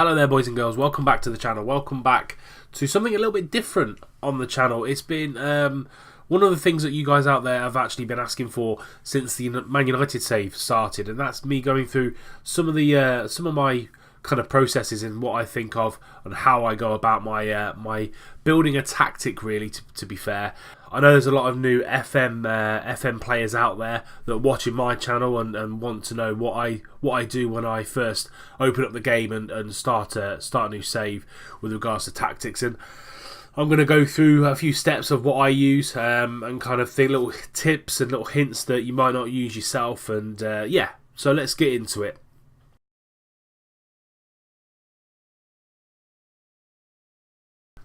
Hello there, boys and girls, welcome back to the channel, welcome back to something a little bit different on the channel. It's been one of the things that you guys out there have actually been asking for since the Man United save started, and that's me going through some of my kind of processes and what I think of and how I go about my building a tactic, really, to be fair. I know there's a lot of new FM players out there that are watching my channel and want to know what I do when I first open up the game and start a new save with regards to tactics. And I'm going to go through a few steps of what I use and kind of think little tips and little hints that you might not use yourself. And yeah, so let's get into it.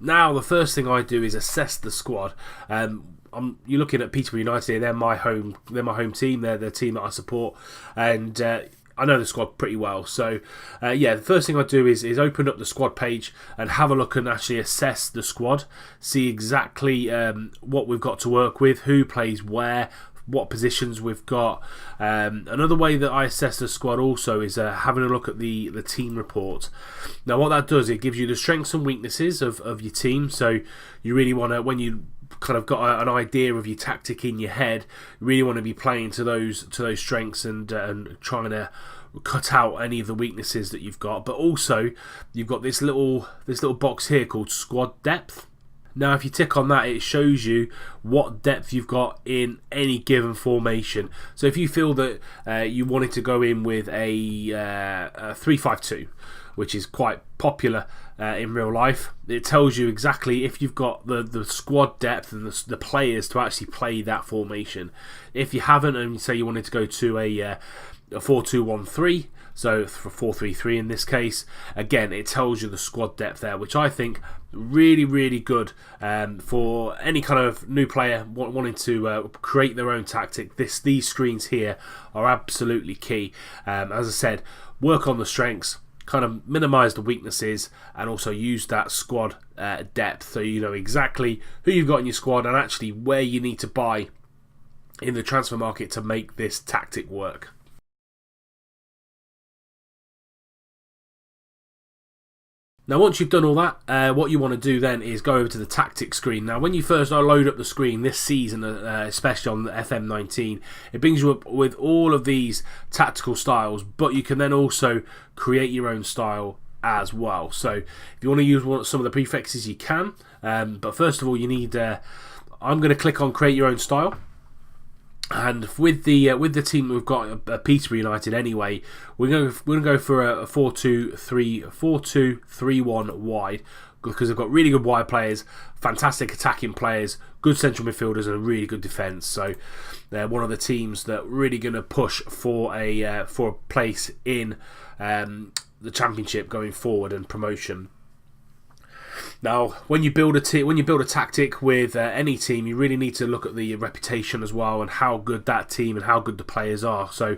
Now, the first thing I do is assess the squad. You're looking at Peterborough United here. They're my home team. They're the team that I support, and I know the squad pretty well. So, yeah, the first thing I do is open up the squad page and have a look and actually assess the squad, see exactly what we've got to work with, who plays where, what positions we've got. Another way that I assess the squad also is having a look at the team report. Now, what that does, it gives you the strengths and weaknesses of your team. So you really want to, when you kind of got an idea of your tactic in your head, you really want to be playing to those strengths and trying to cut out any of the weaknesses that you've got. But also, you've got this little box here called squad depth. Now, if you tick on that, it shows you what depth you've got in any given formation. So if you feel that you wanted to go in with a 3-5-2, which is quite popular in real life, it tells you exactly if you've got the squad depth and the players to actually play that formation. If you haven't, and you say you wanted to go to a 4-2-1-3, so for 4-3-3 in this case, again, it tells you the squad depth there, which I think really good for any kind of new player wanting to create their own tactic. These screens here are absolutely key. As I said, work on the strengths, kind of minimise the weaknesses, and also use that squad depth, so you know exactly who you've got in your squad and actually where you need to buy in the transfer market to make this tactic work. Now, once you've done all that, what you want to do then is go over to the tactics screen. Now, when you first load up the screen this season, especially on the FM19, it brings you up with all of these tactical styles, but you can then also create your own style as well. So if you want to use some of the prefixes, you can. But first of all, you need... I'm going to click on Create Your Own Style. And with the team we've got, Peterborough United anyway, we're going to go for a 4-2-3-1 wide, because they've got really good wide players, fantastic attacking players, good central midfielders, and a really good defence. So they're one of the teams that really going to push for a place in the Championship going forward and promotion. Now, when you build a tactic with any team, you really need to look at the reputation as well and how good that team and how good the players are. So,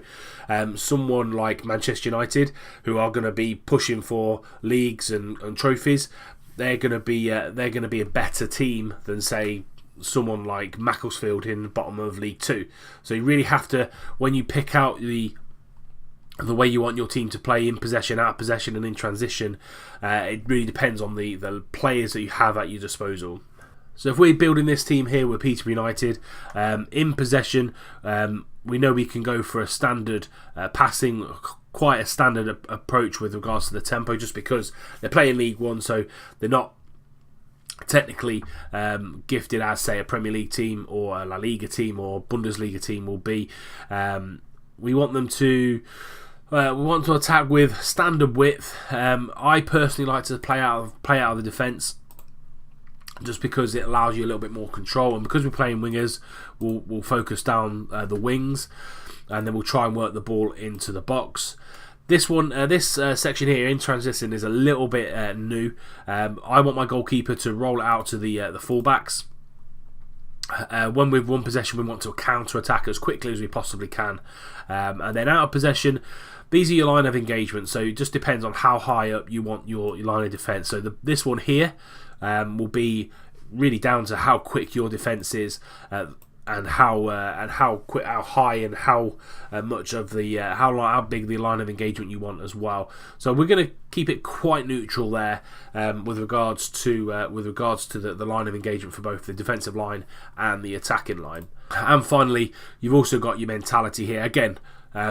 someone like Manchester United, who are going to be pushing for leagues and trophies, they're going to be a better team than, say, someone like Macclesfield in the bottom of League 2. So you really have to, when you pick out the way you want your team to play, in possession, out of possession, and in transition, it really depends on the players that you have at your disposal. So if we're building this team here with Peterborough United, in possession, we know we can go for a standard passing, quite a standard approach with regards to the tempo, just because they're playing League 1, so they're not technically gifted as, say, a Premier League team or a La Liga team or Bundesliga team will be. We want them to... we want to attack with standard width. I personally like to play out of the defence, just because it allows you a little bit more control, and because we're playing wingers, we'll focus down the wings, and then we'll try and work the ball into the box. This section here in transition is a little bit new. I want my goalkeeper to roll it out to the fullbacks. When we've won possession, we want to counter-attack as quickly as we possibly can. And then out of possession, these are your line of engagement, so it just depends on how high up you want your line of defence. So this one here will be really down to how quick your defence is. how quick, how high, and how much of the how big the line of engagement you want as well. So we're going to keep it quite neutral there with regards to the line of engagement for both the defensive line and the attacking line. And finally, you've also got your mentality here. Again,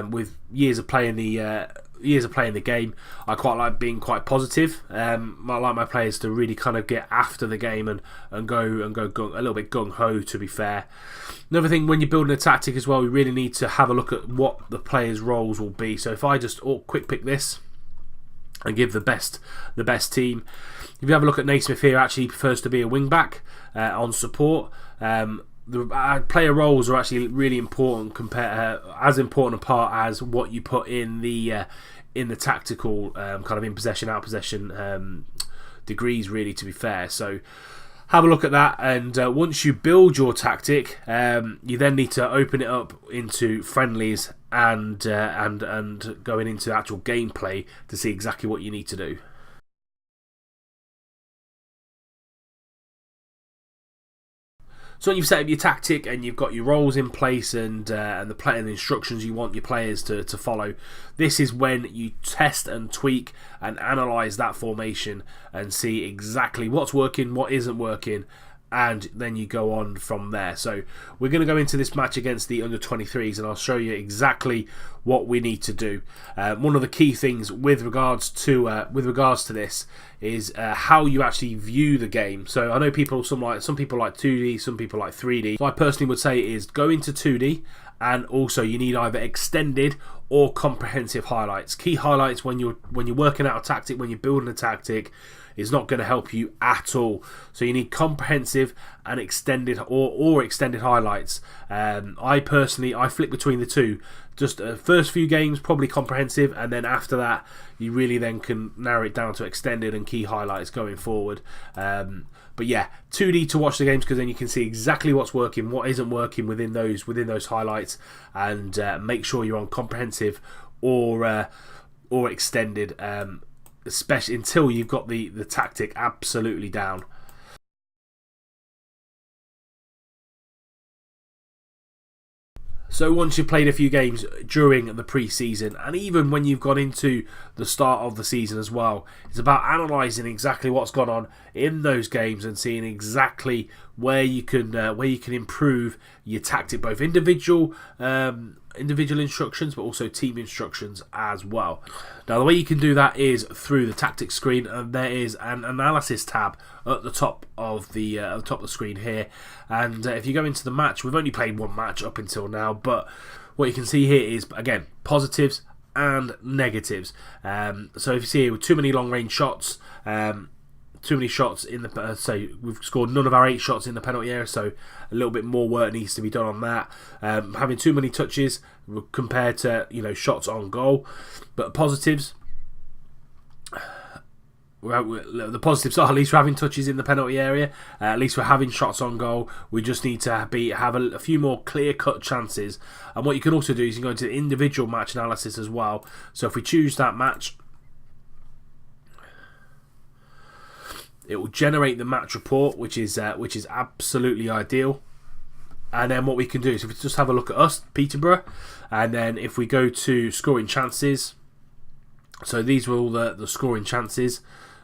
with years of playing the game, I quite like being quite positive. I like my players to really kind of get after the game and go a little bit gung-ho, to be fair. Another thing, when you're building a tactic as well, we really need to have a look at what the players' roles will be. So if I just quick pick this and give the best team. If you have a look at Naismith here, actually he prefers to be a wing-back on support. The player roles are actually really important, as important a part as what you put in the tactical kind of in possession, out possession degrees, really, to be fair. So have a look at that, and once you build your tactic, you then need to open it up into friendlies and going into actual gameplay to see exactly what you need to do. So when you've set up your tactic and you've got your roles in place and the instructions you want your players to follow, this is when you test and tweak and analyse that formation and see exactly what's working, what isn't working, and then you go on from there. So we're going to go into this match against the under-23s, and I'll show you exactly what we need to do. One of the key things with regards to this is how you actually view the game. So I know some people like 2D, some people like 3D. What I personally would say is go into 2D, and also you need either extended or comprehensive highlights. Key highlights when you're working out a tactic, when you're building a tactic, is not going to help you at all. So you need comprehensive and extended or extended highlights. I flip between the two. Just first few games probably comprehensive, and then after that you really then can narrow it down to extended and key highlights going forward. But yeah, 2D to watch the games, because then you can see exactly what's working, what isn't working within those highlights, and make sure you're on comprehensive or extended, especially until you've got the tactic absolutely down. So once you've played a few games during the pre-season, and even when you've gone into the start of the season as well, it's about analysing exactly what's gone on in those games and seeing exactly where you can improve your tactic, both individual instructions but also team instructions as well. Now the way you can do that is through the tactics screen, and there is an analysis tab at the top of the screen here. And if you go into the match, we've only played one match up until now, but what you can see here is, again, positives and negatives. So if you see here, with too many long range shots, too many shots in the so we've scored none of our 8 shots in the penalty area, so a little bit more work needs to be done on that. Having too many touches compared to shots on goal. But positives, the positives are at least we're having touches in the penalty area, at least we're having shots on goal. We just need to have a few more clear-cut chances. And what you can also do is you can go into the individual match analysis as well. So if we choose that match, it will generate the match report, which is absolutely ideal. And then what we can do is, if we just have a look at us, Peterborough, and then if we go to scoring chances, so these were all the scoring chances,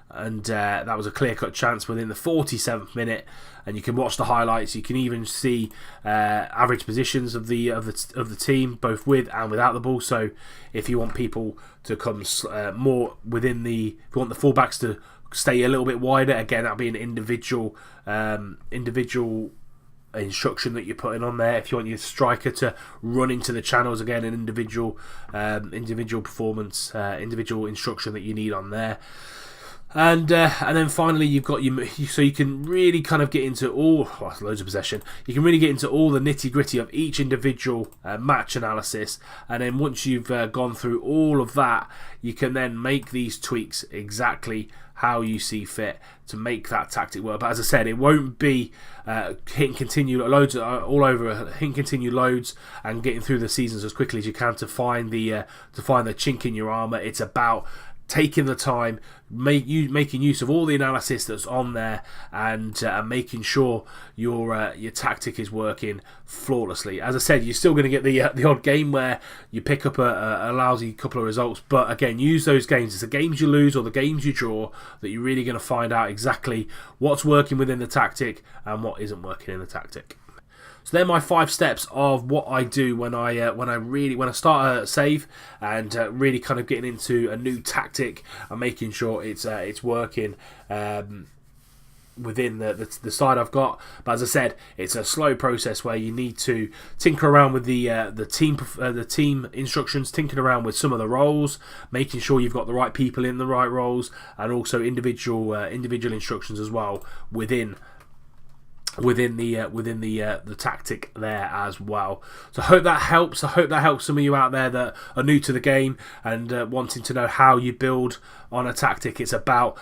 and that was a clear-cut chance within the 47th minute. And you can watch the highlights. You can even see average positions of the team, both with and without the ball. So if you want people to come more within if you want the fullbacks to stay a little bit wider, again, that'll be an individual instruction that you're putting on there. If you want your striker to run into the channels, again, an individual performance, individual instruction that you need on there. And then finally you've got so you can really kind of get into loads of possession. You can really get into all the nitty gritty of each individual match analysis, and then once you've gone through all of that, you can then make these tweaks exactly how you see fit to make that tactic work. But as I said, it won't be hit and continue loads all over, hit and continue loads and getting through the seasons as quickly as you can to find the chink in your armour. It's about taking the time, making use of all the analysis that's on there, and making sure your tactic is working flawlessly. As I said, you're still going to get the odd game where you pick up a lousy couple of results, but again, use those games. It's the games you lose or the games you draw that you're really going to find out exactly what's working within the tactic and what isn't working in the tactic. So they're my 5 steps of what I do when I start a save and really kind of getting into a new tactic and making sure it's working within the side I've got. But as I said, it's a slow process where you need to tinker around with the team instructions, tinkering around with some of the roles, making sure you've got the right people in the right roles, and also individual instructions as well within the tactic there as well. So I hope that helps. I hope that helps some of you out there that are new to the game and wanting to know how you build on a tactic. It's about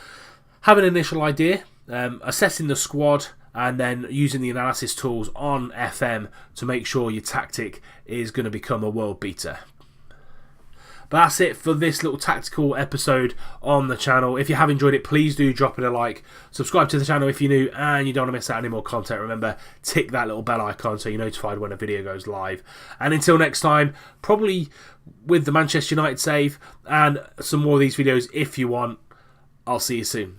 having an initial idea, assessing the squad, and then using the analysis tools on FM to make sure your tactic is going to become a world beater. But that's it for this little tactical episode on the channel. If you have enjoyed it, please do drop it a like. Subscribe to the channel if you're new and you don't want to miss out any more content. Remember, tick that little bell icon so you're notified when a video goes live. And until next time, probably with the Manchester United save and some more of these videos if you want, I'll see you soon.